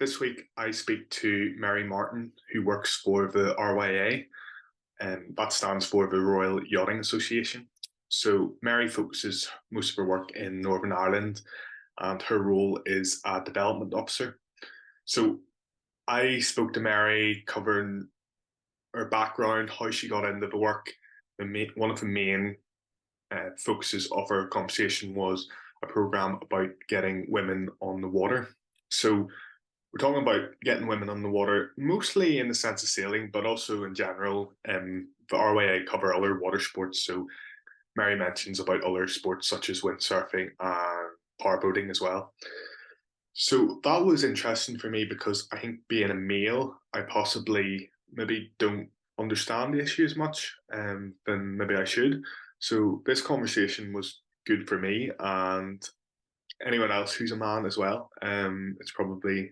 this week I speak to Mary Martin, who works for the RYA, and that stands for the Royal Yachting Association. So Mary focuses most of her work in Northern Ireland, and her role is a development officer. So I spoke to Mary covering her background, how she got into the work. One of the main focuses of our conversation was a program about getting women on the water. So we're talking about getting women on the water, mostly in the sense of sailing, but also in general. The RYA cover other water sports. So Mary mentions about other sports such as windsurfing and powerboating as well. So that was interesting for me because I think being a male, I possibly maybe don't understand the issue as much than maybe I should. So this conversation was good for me and anyone else who's a man as well. It's probably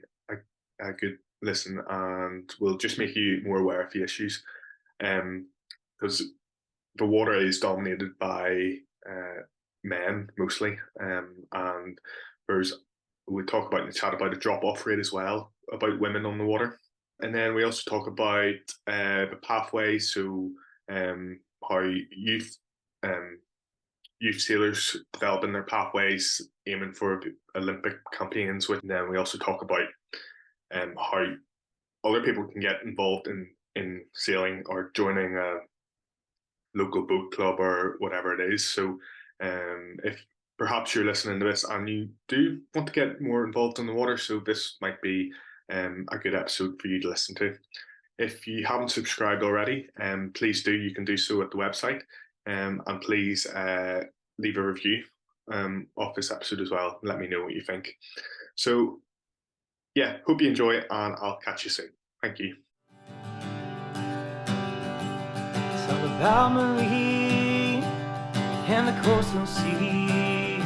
a good listen and will just make you more aware of the issues. Because the water is dominated by men mostly, and we talk about in the chat about a drop-off rate as well about women on the water. And then we also talk about the pathway, so how youth sailors developing their pathways, aiming for Olympic campaigns. And then we also talk about how other people can get involved in sailing or joining a local boat club or whatever it is. So if perhaps you're listening to this and you do want to get more involved in the water, so this might be a good episode for you to listen to. If you haven't subscribed already, please do. You can do so at the website, and please leave a review of this episode as well. Let me know what you think. So yeah, hope you enjoy it, and I'll catch you soon. Thank you. It's all about Marie and the coastal sea,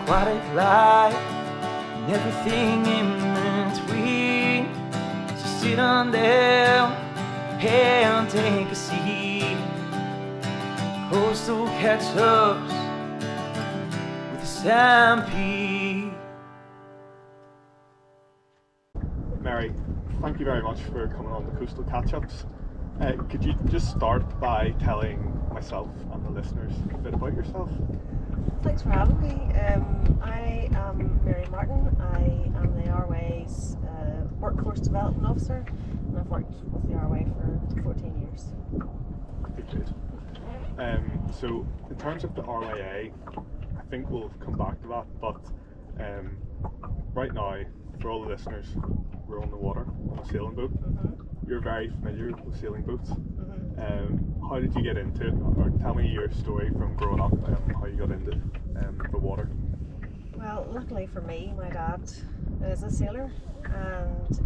aquatic life and everything in between. So sit on down and take a seat. Coastal catch-ups with the stampede. Mary, thank you very much for coming on the Coastal Catch-Ups. Could you just start by telling myself and the listeners a bit about yourself? Thanks for having me. I am Mary Martin. I am the RWA's Workforce Development Officer, and I've worked with the RWA for 14 years. Good. So in terms of the RYA, I think we'll come back to that, but right now, for all the listeners, we're on the water on a sailing boat. Mm-hmm. You're very familiar with sailing boats. Mm-hmm. How did you get into it, or tell me your story from growing up and how you got into the water? Well, luckily for me, my dad is a sailor, and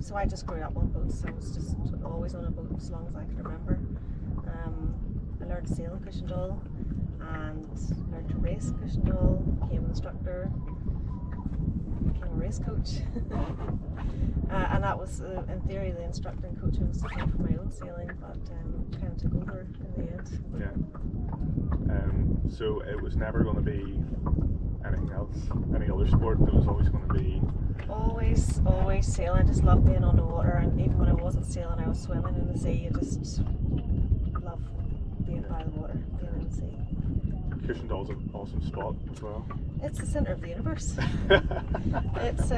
so I just grew up on boats. I was just always on a boat as long as I could remember. I learned to sail in Cushendall and learned to race in Cushendall, became an instructor, became a race coach. And that was, in theory, the instructor and coaching was to pay for my own sailing, but kind of took over in the end. Yeah. So it was never going to be anything else, any other sport. It was always going to be always sailing. I just loved being on the water, and even when I wasn't sailing, I was swimming in the sea. I just love being by the water, being in the sea. Cushendall's an awesome spot as well. It's the centre of the universe. It's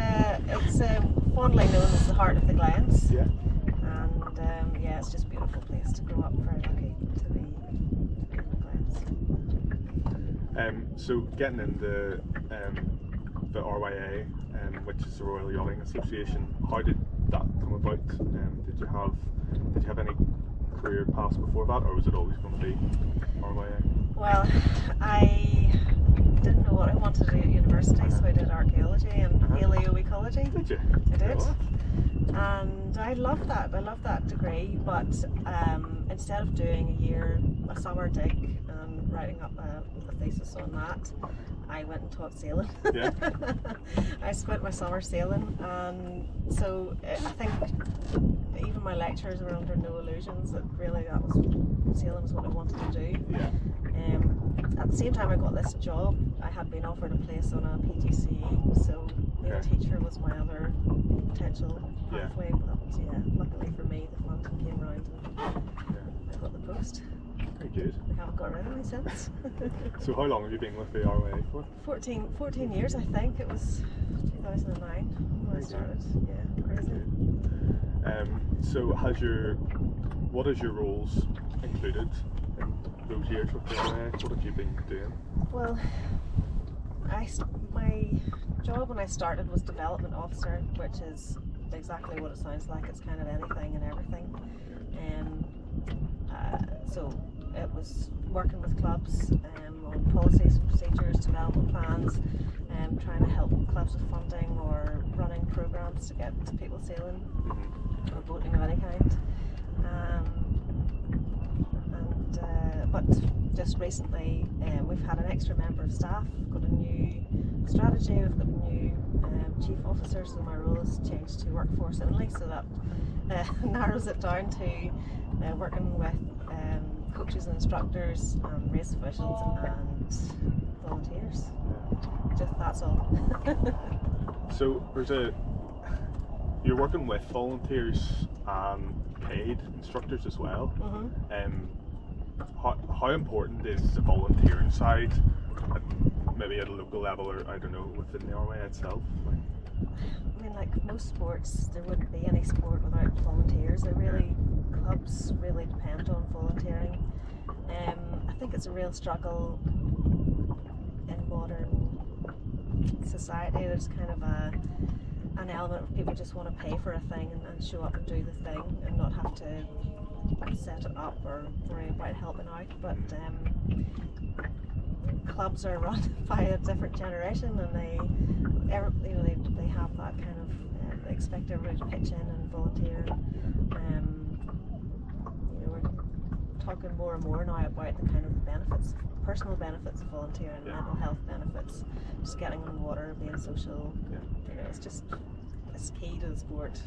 fondly known as the heart of the Glens. Yeah. And yeah, it's just a beautiful place to grow up. Very lucky to be in the Glens. So getting into the RYA, which is the Royal Yachting Association, how did that come about? Did you have any career paths before that, or was it always going to be RYA? Well, I didn't know what I wanted to do at university, so I did archaeology and paleoecology. Did you? I did. What? And I loved that. I loved that degree, but instead of doing a summer dig and writing up a thesis on that, I went and taught sailing. Yeah. I spent my summer sailing, and so I think even my lecturers were under no illusions that really sailing was what I wanted to do. Yeah. At the same time I got this job, I had been offered a place on a PGCE, so being a teacher was my other potential Yeah. pathway, but yeah, luckily for me, the funding came round and I got the post. Very good. They haven't got rid of me since. So how long have you been with the RYA for? 14 years, I think. It was 2009 when I Very started. Yeah, crazy. So what has your roles included in those years with the RYA? What have you been doing? Well, my job when I started was development officer, which is exactly what it sounds like. It's kind of anything and everything. So it was working with clubs on policies, procedures, development plans, trying to help clubs with funding or running programs to get people sailing or boating of any kind. But just recently we've had an extra member of staff, we've got a new strategy, we've got a new chief officer, so my role has changed to workforce only, so that narrows it down to working with coaches and instructors and race officials and volunteers. Just that's all. So you're working with volunteers and paid instructors as well. How important is the volunteering side, maybe at a local level, or I don't know, within the RYA itself? I mean, like most sports, there wouldn't be any sport without volunteers. Clubs really depend on volunteering. I think it's a real struggle in modern society. There's kind of an element of people just want to pay for a thing and show up and do the thing and not have to set it up or worry about helping out. But clubs are run by a different generation, and they have that kind of they expect everybody to pitch in and volunteer. We're talking more and more now about the kind of benefits, personal benefits of volunteering, mental health benefits, just getting on water, being social. It's key to the sport.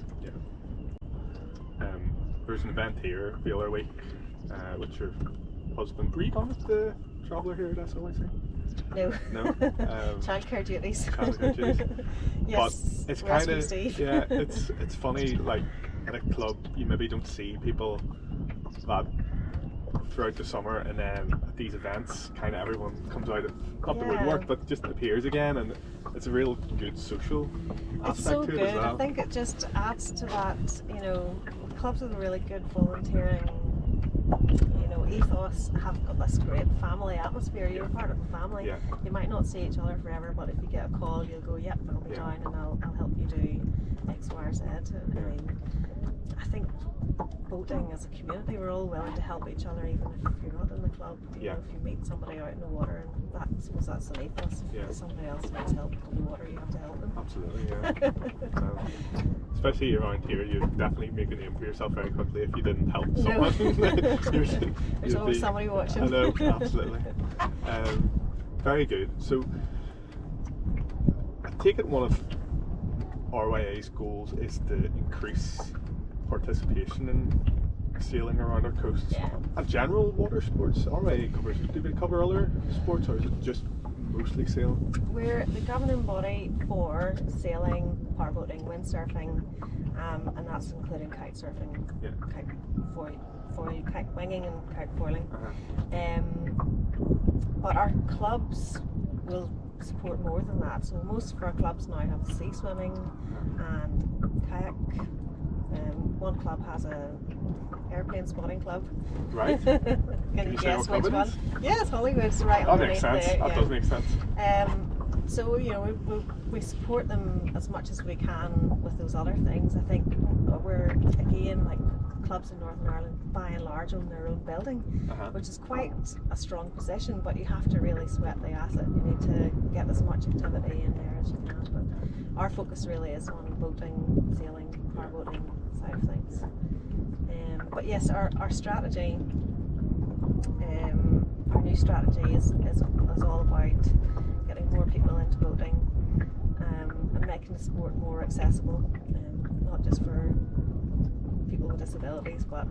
There's an event here the other week with your husband. Were you on with the Traveller here at SLIC? No. No. Childcare duties. Childcare duties. Yes. But it's Rescue kind of Steve. it's funny, like at a club you maybe don't see people that throughout the summer, and then at these events kind of everyone comes out of not the woodwork but just appears again, and it's a real good social aspect It's so to good. it as well. I think it just adds to that, clubs with a really good volunteering ethos have got this great family atmosphere. You're part of a family. You might not see each other forever, but if you get a call, you'll go, yep, I'll be down and I'll help you do X, Y, or Z. I mean, I think boating as a community, we're all willing to help each other, even if you're not in the club. If you meet somebody out in the water, and I suppose that's an ethos. If somebody else needs help in the water, you have to help them. Absolutely, yeah. Especially around here, you'd definitely make a name for yourself very quickly if you didn't help someone. There's always somebody watching. I know, absolutely. Very good. So, I take it one of RYA's goals is to increase participation in sailing around our coasts. And general water sports, RYA covers. Do they cover other sports, or is it just mostly sailing? We're the governing body for sailing, powerboating, windsurfing, and that's including kite surfing, kite kite winging and kite foiling. But our clubs will support more than that. So most of our clubs now have sea swimming and kayak. One club has a airplane spotting club. Right. Can you guess which one? Yeah, it's Hollywood's right That makes underneath sense. there. That does make sense. So we support them as much as we can with those other things. I think we're again like clubs in Northern Ireland by and large own their own building, which is quite a strong position, but you have to really sweat the asset. You need to get as much activity in there as you can. But our focus really is on boating, sailing, powerboating side of things. But yes, our strategy, our new strategy is all about getting more people into boating and making the sport more accessible, not just for people with disabilities, but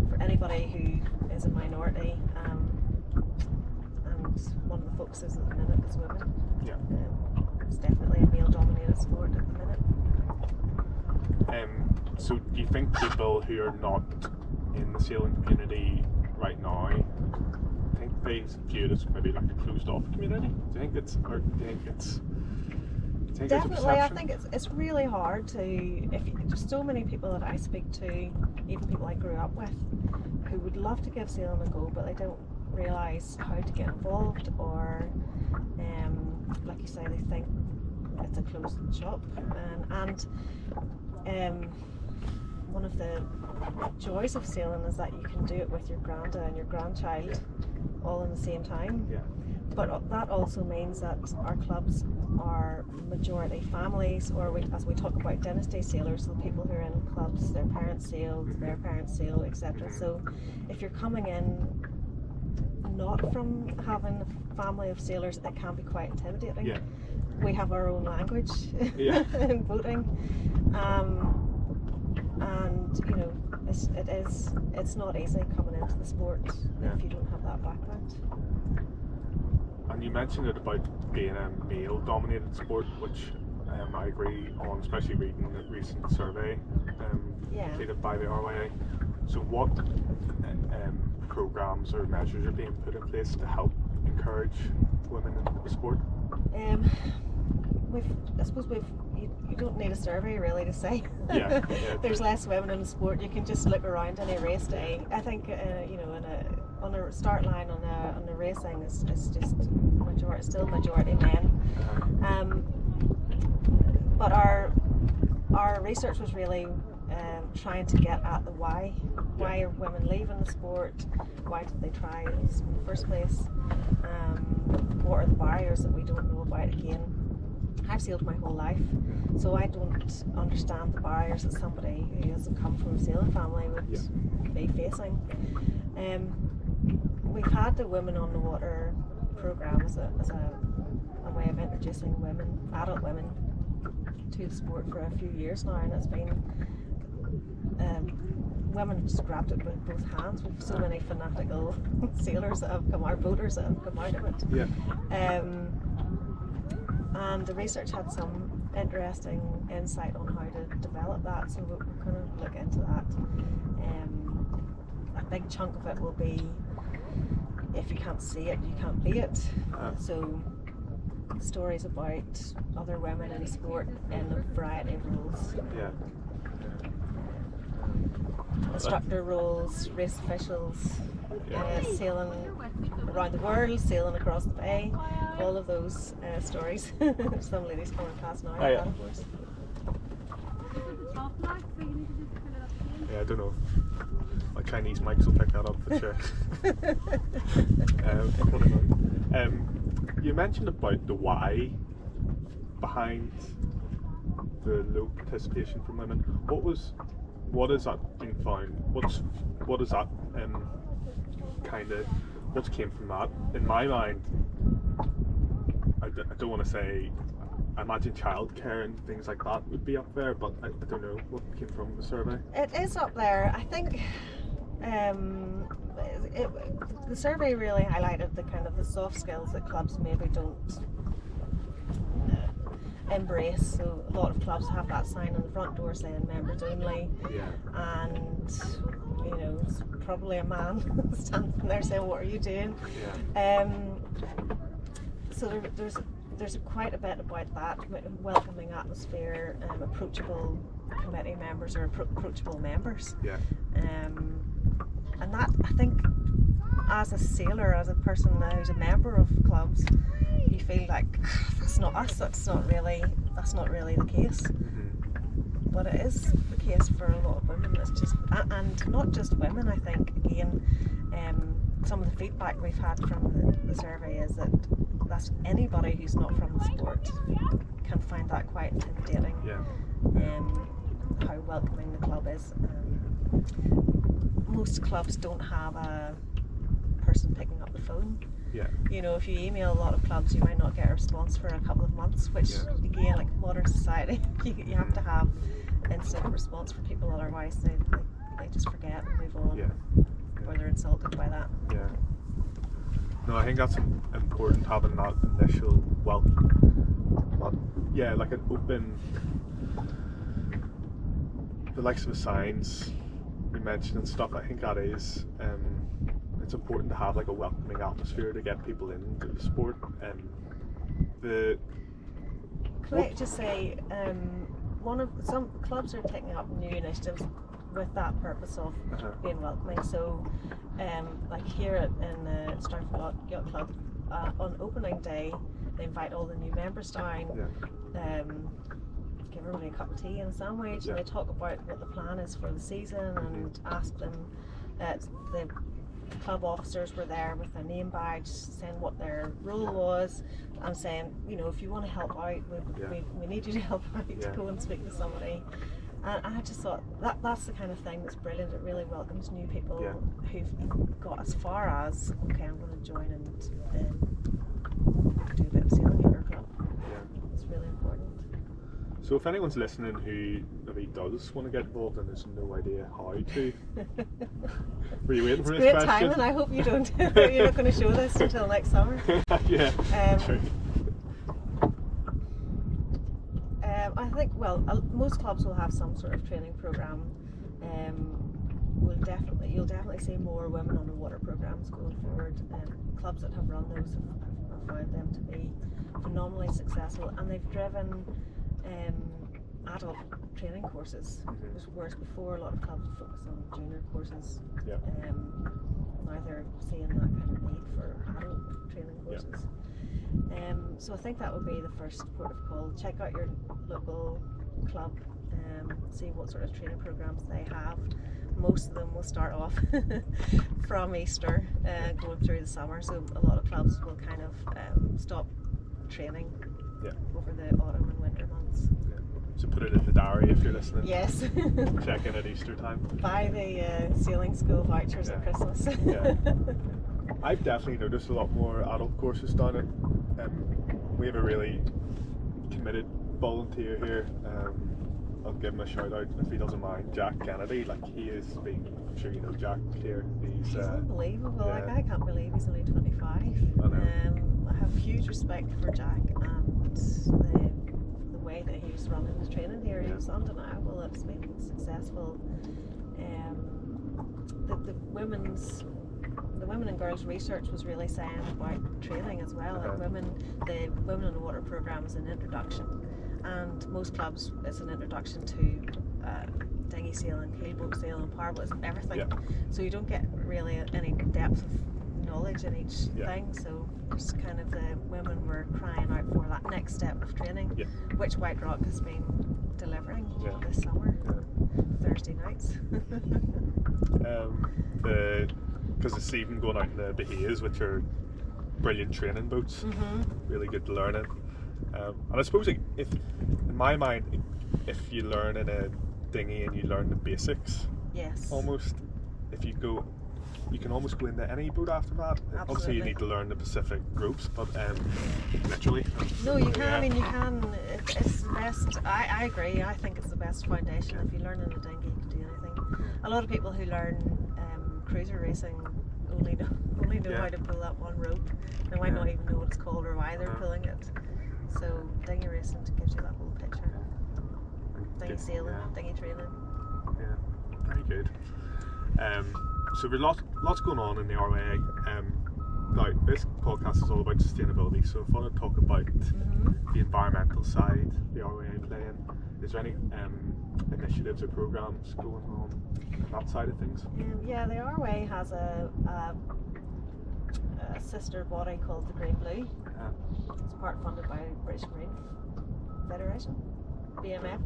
for anybody who is a minority. And one of the focuses at the minute is women. It's definitely a male-dominated sport at the minute. So do you think people who are not in the sailing community right now, think they view it as maybe like a closed off community? Do you think it's, or do you think it's, do you think there's a Definitely, I perception? think it's really hard to, there's so many people that I speak to, even people I grew up with, who would love to give sailing a go, but they don't realise how to get involved, or like you say, they think it's a closed shop, and one of the joys of sailing is that you can do it with your granda and your grandchild all in the same time. Yeah. But that also means that our clubs are majority families, or as we talk about dynasty sailors, so people who are in clubs, their parents sailed, their parents sail, etc. So if you're coming in not from having a family of sailors, it can be quite intimidating. Yeah. We have our own language Yeah. in boating, and you know, it's not easy coming into the sport if you don't have that background. And you mentioned it about being a male-dominated sport, which I agree on, especially reading a recent survey completed by the RYA. So what programs or measures are being put in place to help encourage women in the sport? I suppose you don't need a survey really to say there's less women in the sport. You can just look around any race day. I think you know, on a start line on the racing is just still majority men. But our research was really trying to get at the why. Why are women leaving the sport? Why did they try this in the first place? What are the barriers that we don't know about? Again, I've sailed my whole life, so I don't understand the barriers that somebody who hasn't come from a sailing family would be facing. We've had the Women on the Water programme as a way of introducing women, adult women, to the sport for a few years now, and it's been women just grabbed it with both hands. We've so many fanatical sailors that have come out, boaters that have come out of it. Yeah. And the research had some interesting insight on how to develop that, so we're going to look into that. A big chunk of it will be, if you can't see it, you can't be it. So stories about other women in sport in a variety of roles. Yeah. Instructor roles, race officials, sailing around the world, sailing across the bay, all of those stories. Some ladies coming past now, of course. Yeah, I don't know. My Chinese mics will pick that up for sure. You mentioned about the why behind the low participation from women. What is that being found? What is that kind of, what came from that? In my mind, I don't want to say, I imagine childcare and things like that would be up there, but I don't know what came from the survey. It is up there. I think the survey really highlighted the kind of the soft skills that clubs maybe don't embrace. So a lot of clubs have that sign on the front door saying members only, and you know, it's probably a man standing there saying, what are you doing? So there's quite a bit about that, welcoming atmosphere, approachable committee members or approachable members. And that, I think, as a sailor, as a person who's a member of clubs, you feel like that's not us. That's not really the case. But it is the case for a lot of women. It's just, and not just women. I think again, some of the feedback we've had from the survey is that anybody who's not from the sport can find that quite intimidating. How welcoming the club is. Most clubs don't have a person picking up the phone. You know, if you email a lot of clubs, you might not get a response for a couple of months, which again, like modern society, you have to have instant response for people, otherwise they just forget and move on, or they're insulted by that. No, I think that's important, having that initial welcome. Like an open the likes of the signs you mentioned and stuff, I think that is it's important to have like a welcoming atmosphere to get people into the sport. Can I just say, some clubs are taking up new initiatives with that purpose of being welcoming. So, like here in Stratford Yacht Club, on opening day, they invite all the new members down, give everybody a cup of tea and a sandwich, and they talk about what the plan is for the season, and ask them. The club officers were there with their name badge, saying what their role was, and saying, you know, if you want to help out, we need you to help out to go and speak to somebody. And I just thought that's the kind of thing that's brilliant. It really welcomes new people who've got as far as, okay, I'm going to join and do a bit of sailing at your club. It's really important. So if anyone's listening who maybe does want to get involved and has no idea how to, were you waiting for this question? Great timing. I hope you don't. You're not going to show this until next summer. True. I think, well, most clubs will have some sort of training program. You'll definitely see more women on the water programs going forward. Clubs that have run those have found them to be phenomenally successful, and they've driven adult training courses, whereas before a lot of clubs focus on junior courses. Now they're seeing that kind of need for adult training courses. So I think that would be the first port of call. Check out your local club, see what sort of training programs they have. Most of them will start off from Easter, going through the summer, so a lot of clubs will kind of stop training over the autumn and winter months. So put it in the diary if you're listening. Yes. Check in at Easter time. Buy the sailing school vouchers at Christmas. I've definitely noticed a lot more adult courses down at. We have a really committed volunteer here. I'll give him a shout out if he doesn't mind. Jack Kennedy, like he has been. I'm sure you know Jack here. He's unbelievable. Like I can't believe he's only 25. I know. I have huge respect for Jack and the way that he's running the training here. It's undeniable. It's been successful. The women and girls research was really saying about training as well. Like the women in the water program is an introduction, and most clubs it's an introduction to dinghy sailing, keelboat sailing, powerboats, everything. So you don't get really any depth of knowledge in each thing. So just kind of the women were crying out for that next step of training, which White Rock has been delivering this summer, Thursday nights. Because it's even going out in the Bahias, which are brilliant training boats, really good to learn in. And I suppose if, in my mind, if you learn in a dinghy and you learn the basics, almost, if you go, you can almost go into any boat after that. Absolutely. Obviously you need to learn the Pacific ropes, but literally. No, you can. I mean, you can. It's the best. I agree. I think it's the best foundation. If you learn in a dinghy, you can do anything. A lot of people who learn cruiser racing only know how to pull that one rope. They might not even know what it's called or why they're pulling it. So dinghy racing gives you that whole picture. Dinghy sailing, dinghy training. Yeah, very good. So there's lots going on in the RYA. Now this podcast is all about sustainability, so if I want to talk about the environmental side the RYA play in, is there any initiatives or programs going on that side of things? The RYA has a sister body called the Green Blue. It's part funded by British Marine Federation, BMF.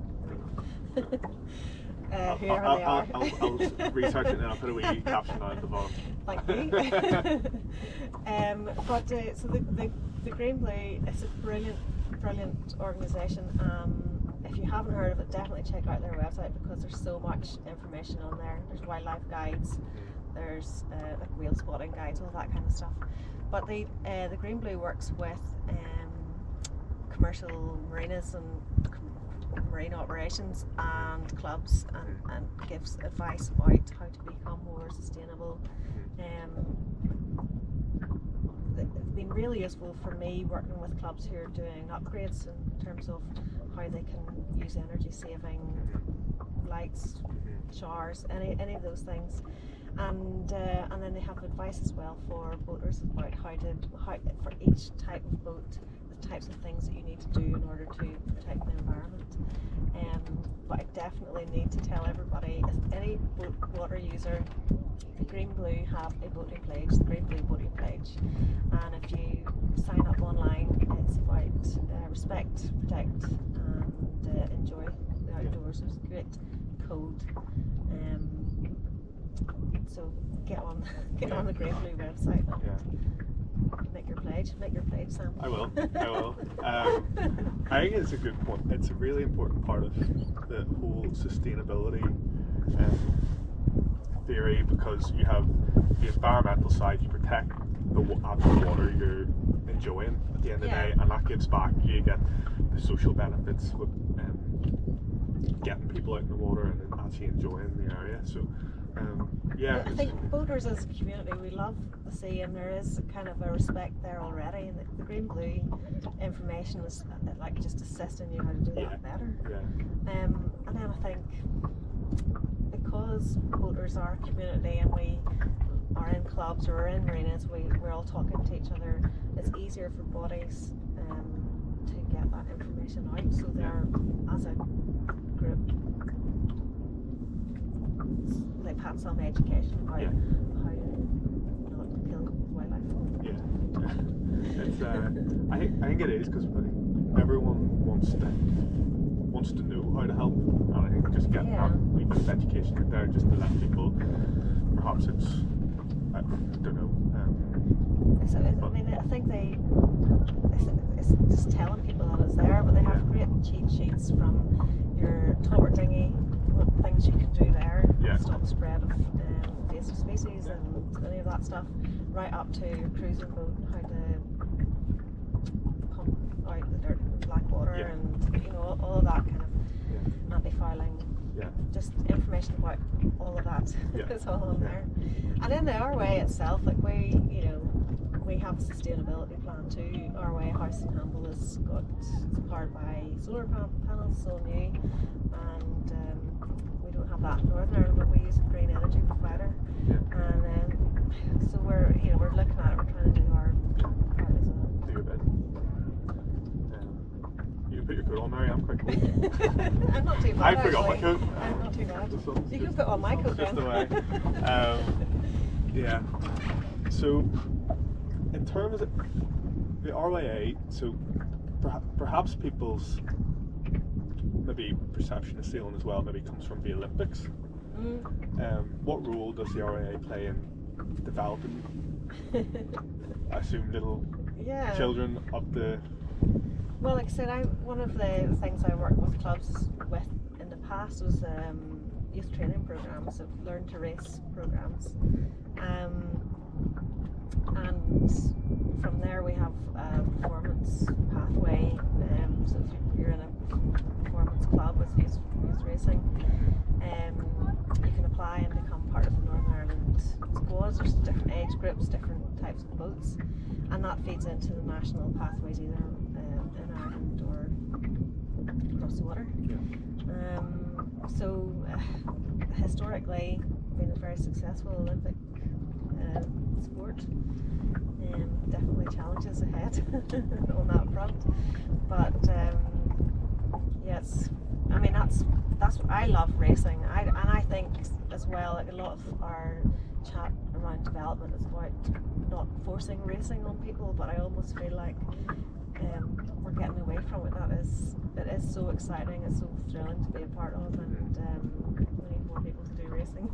Whoever they are. I'll research it and I'll put a wee caption down at the bottom. Thank you. So the Green Blue is a brilliant organisation. If you haven't heard of it, definitely check out their website because there's so much information on there. There's wildlife guides, there's like whale spotting guides, all that kind of stuff. But the Green Blue works with commercial marinas and marine operations and clubs and gives advice about how to become more sustainable. It's been really useful for me working with clubs who are doing upgrades in terms of how they can use energy saving lights, showers, any of those things. And then they have advice as well for boaters about how for each type of boat, the types of things that you need to do in order to protect the environment. But I definitely need to tell everybody, as any water user, Green Blue have a boating pledge, the Green Blue boating pledge, and if you sign up online, it's about respect, protect, and enjoy the outdoors. It's a great code. So get on the Green Blue website and make your pledge, Sam. I will. I think it's a good point. It's a really important part of the whole sustainability theory, because you have the environmental side, you protect the actual water you're enjoying at the end of the day, and that gives back. You get the social benefits with getting people out in the water and then actually enjoying the area. So I think boaters as a community, we love the sea, and there is kind of a respect there already, and the Green Blue information is like just assisting you how to do that better. And then I think because boaters are a community and we are in clubs or in marinas, we're all talking to each other, it's easier for bodies to get that information out, so they're, as a group, they've had some education about how to not kill wildlife. It's I think it is, because everyone wants to know how to help, and I think just getting that wee bit of education out there, just to let people, perhaps it's, I don't know. I think it's just telling people that it's there, but they have great cheat sheets from your topper dinghy, what things you can do there, stop the spread of invasive species and any of that stuff, right up to your cruising boat, how to pump out the dirt and black water, and all of that kind of anti-fouling. Just information about all of that is all on there. And in the RWA itself, like we have a sustainability plan too. RWA House in Hamble it's powered by solar panels, so new, and we don't have that in Northern Ireland, but we use a green energy provider. And so we're looking at it. We're trying to do our part as well. Do your bit. You can put your coat on, Mary. I'm quite cold. I'm not too bad. I forgot my coat. I'm not too bad. You can put on my coat just then. So, in terms of the RYA, so perhaps people's maybe perception of sailing as well maybe comes from the Olympics. What role does the RYA play in developing, I assume, little children of the... Well, like I said, one of the things I worked with clubs with in the past was youth training programs, so learn to race programs, and from there we have a performance pathway. So if you're in a performance club with youth racing, you can apply and become part of the Northern Ireland squads. There's different age groups, different types of boats, and that feeds into the national pathways either in Ireland or across the water. So historically been a very successful Olympic sport. Definitely challenges ahead on that front, but yes, I mean that's what I love racing. And I think as well, like a lot of our chat around development is about not forcing racing on people, but I almost feel like we're getting away from it. It is so exciting, it's so thrilling to be a part of, and we need more people to do racing.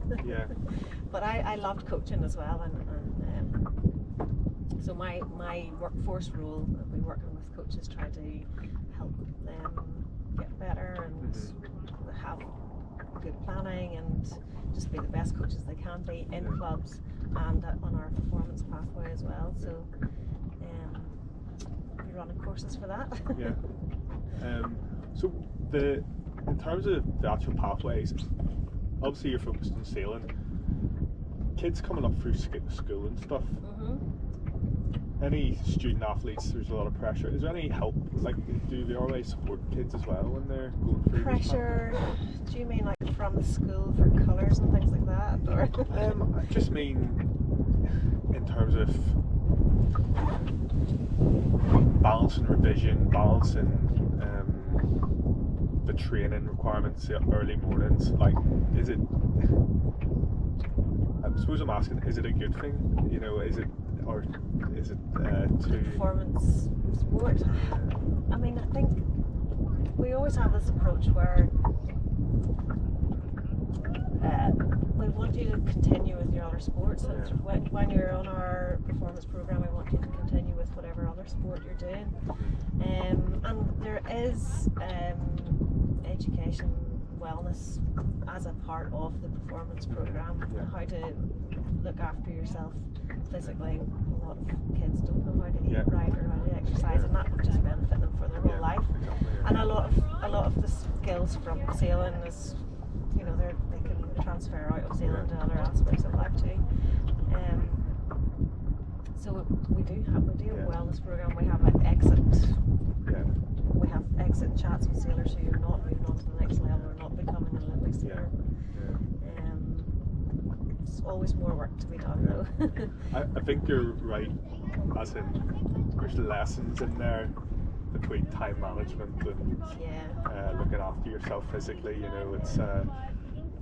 But I loved coaching as well, and so my workforce role, I'll be working with coaches, trying to help them get better and have good planning and just be the best coaches they can be in clubs and on our performance pathway as well. So we're running courses for that. So in terms of the actual pathways, obviously you're focused on sailing. Kids coming up through school and stuff. Any student athletes, there's a lot of pressure. Is there any help? Like, do they always support kids as well when they're going through pressure? Do you mean like from the school for colours and things like that, or? I just mean in terms of balancing revision, balancing the training requirements, early mornings. Like, is it? I suppose I'm asking, is it a good thing? You know, is it, or is it too? Performance sport. I mean, I think we always have this approach where we want you to continue with your other sports. And when you're on our performance program, we want you to continue with whatever other sport you're doing. And there is education, wellness as a part of the performance program. How to look after yourself physically. A lot of kids don't know how to eat right or how to exercise, and that would just benefit them for their whole life. And a lot of the skills from sailing is, you know, they can transfer out of sailing to other aspects of life too. So we do a wellness program. We have an exit. We have exit chats with sailors who are not moving on to the next level or not becoming an Olympic sailor. It's always more work to be done though. I think you're right, as in there's lessons in there between time management and looking after yourself physically. You know, it's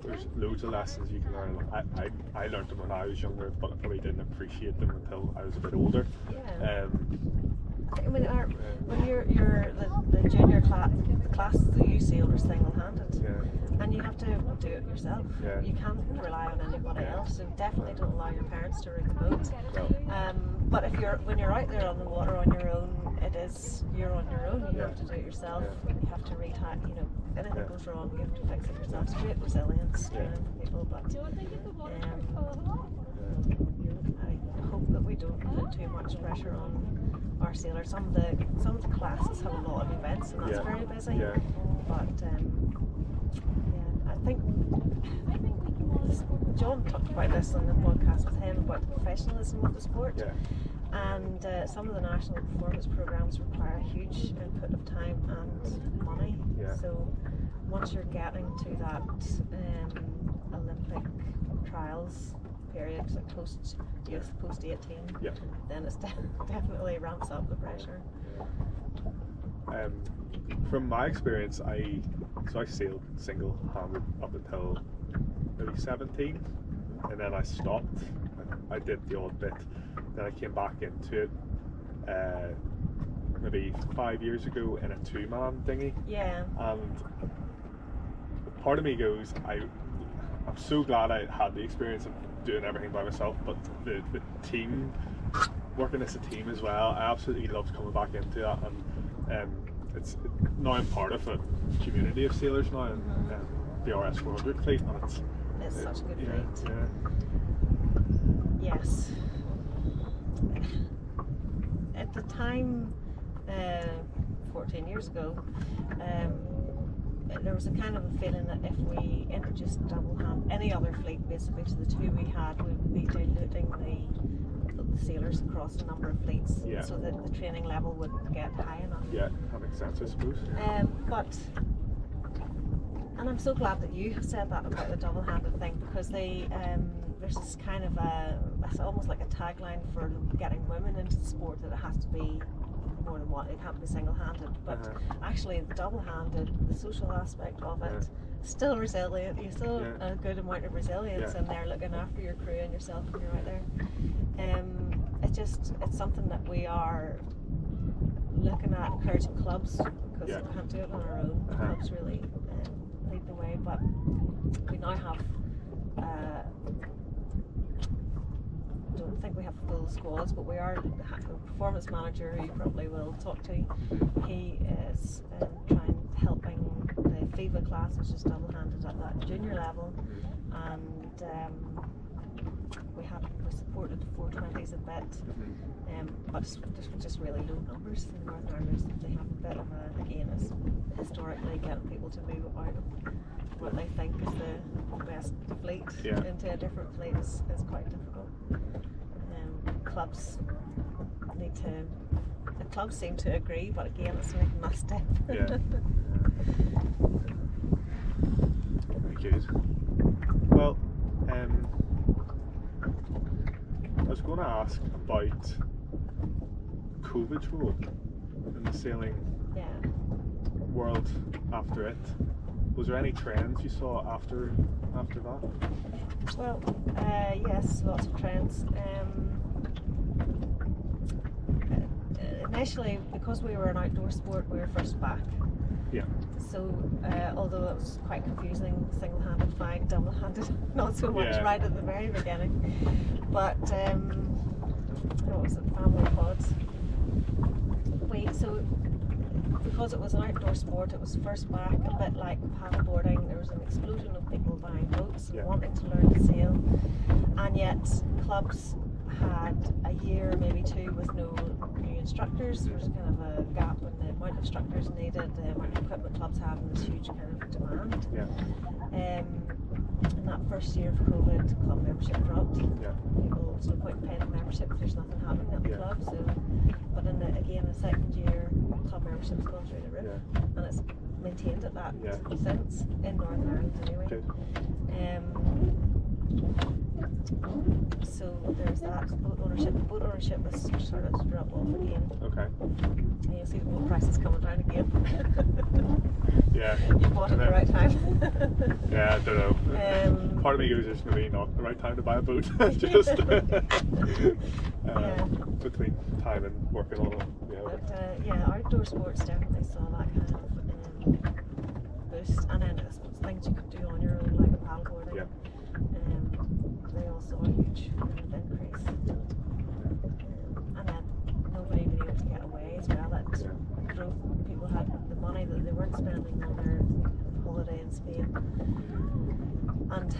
there's loads of lessons you can learn. I learned them when I was younger, but I probably didn't appreciate them until I was a bit older. I mean, when you're the junior classes that you sail are single-handed, and you have to do it yourself. You can't rely on anybody else. So definitely don't allow your parents to rig the boat. But when you're out there on the water on your own, you're on your own. You have to do it yourself. You have to retie. You know, anything goes wrong, you have to fix it yourself. It's great resilience training for people, but I hope that we don't put too much pressure on our sailors. Some of the classes have a lot of events, and that's very busy. But I think John talked about this on the podcast with him about the professionalism of the sport. And some of the national performance programs require a huge input of time and money. So once you're getting to that Olympic trials period, like post 18, then it's definitely ramps up the pressure. From my experience, I sailed single-handed up until maybe 17, and then I stopped. I did the odd bit. Then I came back into it maybe 5 years ago in a two-man dinghy. And part of me goes, I'm so glad I had the experience of doing everything by myself, but the team, working as a team as well, I absolutely loved coming back into that. And now I'm part of a community of sailors now, and the RS 400 fleet, and it's such a good fleet. Yes. At the time, 14 years ago, there was a kind of a feeling that if we introduced any other fleet basically to the two we had, we would be diluting the sailors across a number of fleets, so that the training level wouldn't get high enough. That makes sense, I suppose. And I'm so glad that you have said that about the double-handed thing, because there's this kind of it's almost like a tagline for getting women into the sport, that it has to be more than one, it can't be single-handed. But actually the double-handed, the social aspect of it, still resilient. You still a good amount of resilience in there, looking after your crew and yourself when you're out there. It's something that we are looking at encouraging clubs, because we can't do it on our own. Clubs really lead the way, but we now have I don't think we have full squads, but we are a performance manager who you probably will talk to. He is helping the FIVA class, which is double-handed at that junior level, and we supported the 420s a bit, but it's just really low numbers in Northern Ireland. They have a bit of it's historically getting people to move about what they think is the best fleet into a different fleet is quite difficult. The clubs seem to agree, but again, it's making that step. Very good. Well, I was going to ask about COVID's role in the sailing Yeah. world after it. Was there any trends you saw after that? Well, yes, lots of trends. Initially, because we were an outdoor sport, we were first back. Yeah. So, although it was quite confusing, single-handed flying, double-handed, not so much Yeah. right at the very beginning. But what was it? Family pods. Because it was an outdoor sport, it was first back, a bit like paddleboarding. There was an explosion of people buying boats and Yeah. wanting to learn to sail, and yet clubs had a year, maybe two, with no new instructors. There was kind of a gap in the amount of instructors needed, the amount of equipment clubs had, and this huge kind of demand. Yeah. In that first year of COVID, club membership dropped. Yeah. People, there's no point in paying membership if there's nothing happening at the Yeah. club. So, but in the second year, club membership's gone through the roof, and it's maintained at that Yeah. since in Northern Ireland anyway. Good. So there's that. Boat ownership has started to drop off again. Okay. And you'll see the boat prices coming down again. Yeah. You bought it at the right time. Yeah, I don't know. Part of me goes, it's maybe not the right time to buy a boat. Just between time and working on it. Yeah. But outdoor sports definitely saw that kind of boost, and then I suppose things you could do on your own, like a paddleboarding. Yeah. They all saw a huge kind of increase. And then nobody being able to get away as well. That drove people had the money that they weren't spending on their holiday in Spain. And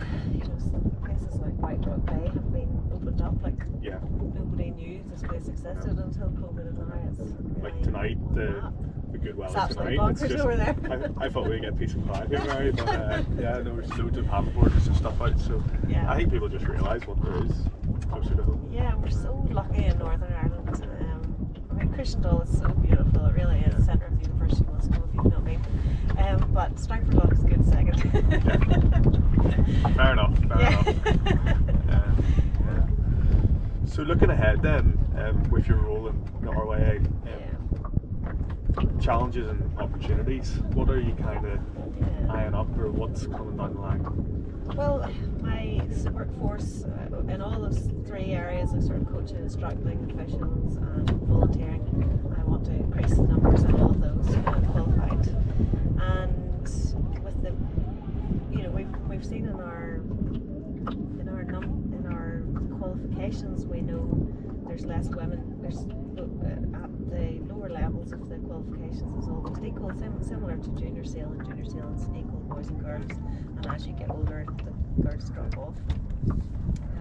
places like White Rock Bay have been opened up. Like Yeah. nobody knew this place existed until COVID, and now it's really Like tonight, on the map. good weather It's absolutely tonight. bonkers over there. I thought we'd get peace and quiet here, Mary, but yeah, there was loads of paddleboarders and stuff out. So Yeah. I think people just realise what there is closer to home. Yeah, we're so lucky in Northern Ireland. I mean, Christendal is so beautiful. It really is the centre of the university. You must go if you've not been. But Strangford is a good second. Fair enough. Fair Yeah. enough. Yeah. So looking ahead then, with your role in the RYA, challenges and opportunities, what are you kind of eyeing up, or what's coming down the line? Well, my workforce in all those three areas of sort of coaching, instructing, officials, and volunteering, I want to increase the numbers in all of those qualified. And with the, we've seen in our qualifications, we know there's less women. There's at the lower levels of the qualifications is almost equal, similar to junior sailing. Junior sailing's equal boys and girls, and as you get older, the girls drop off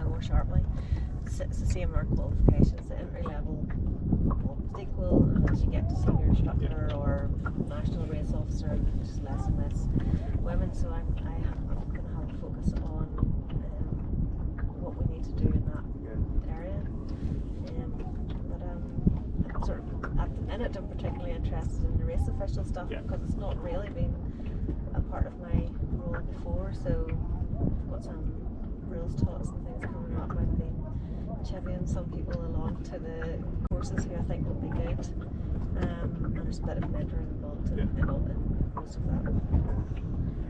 more sharply. It's the same in our qualifications. The entry level almost equal, and as you get to senior instructor or national race officer, there's less and less women. So I'm going to have a focus on what we need to do in that area. I'm sort of at the minute I'm particularly interested in the race official stuff because it's not really been a part of my role before. So I've got some rules talks and things coming up. I've been chivying some people along to the courses who I think will be good. And there's a bit of mentoring involved in most of that.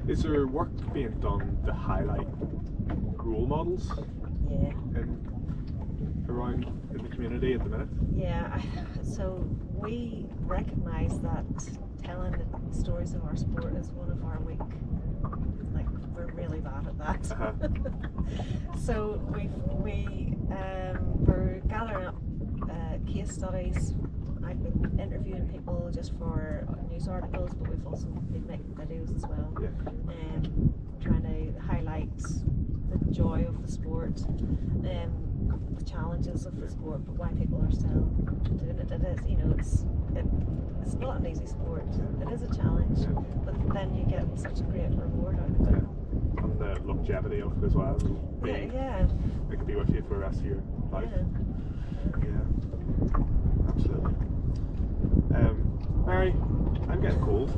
Is there work being done to highlight role models around in the community at the minute? Yeah, so we recognise that telling the stories of our sport is one of our we're really bad at that. So we're gathering up case studies. I've been interviewing people just for news articles, but we've also been making videos as well, trying to highlight the joy of the sport, the challenges of the sport, but why people are still doing it. It is, it's not an easy sport. It is a challenge, but then you get such a great reward out of it. And the longevity of it as well. It could be with you for the rest of your life. Yeah, absolutely. Mary, I'm getting cold.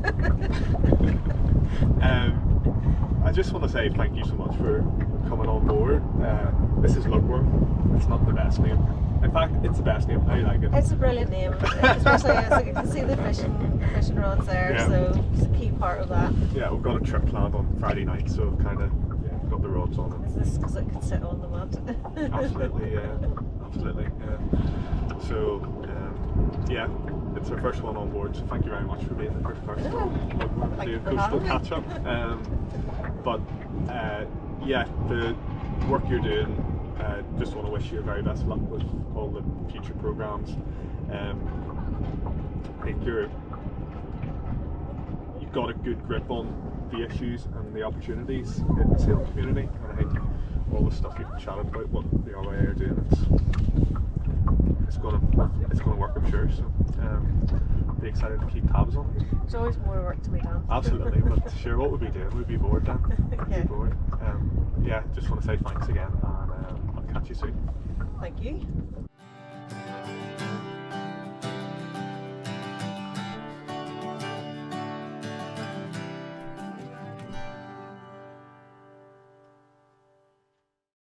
I I just want to say thank you so much for coming on board. This is Lugworm. It's not the best name. In fact, it's the best name. I like it. It's a brilliant name, especially as you can see the fishing rods there, Yeah. so it's a key part of that. Yeah, we've got a trip planned on Friday night, so kind of got the rods on it. Is this because it can sit on the mud? Absolutely, yeah. Absolutely, yeah. So, yeah, it's our first one on board, so thank you very much for being the first person on Thank the you for coastal having me. catch up. But yeah, the work you're doing, just want to wish you the very best luck with all the future programs. I think you've got a good grip on the issues and the opportunities in the sailing community, and I think all the stuff you've chatted about, what the RYA are doing, it's going to work, I'm sure. So be excited to keep tabs on it. There's always more work to be done. Absolutely, but sure, what would we do? We'd be bored then. We'd Yeah. be bored. Yeah, just want to say thanks again, and I'll catch you soon. Thank you.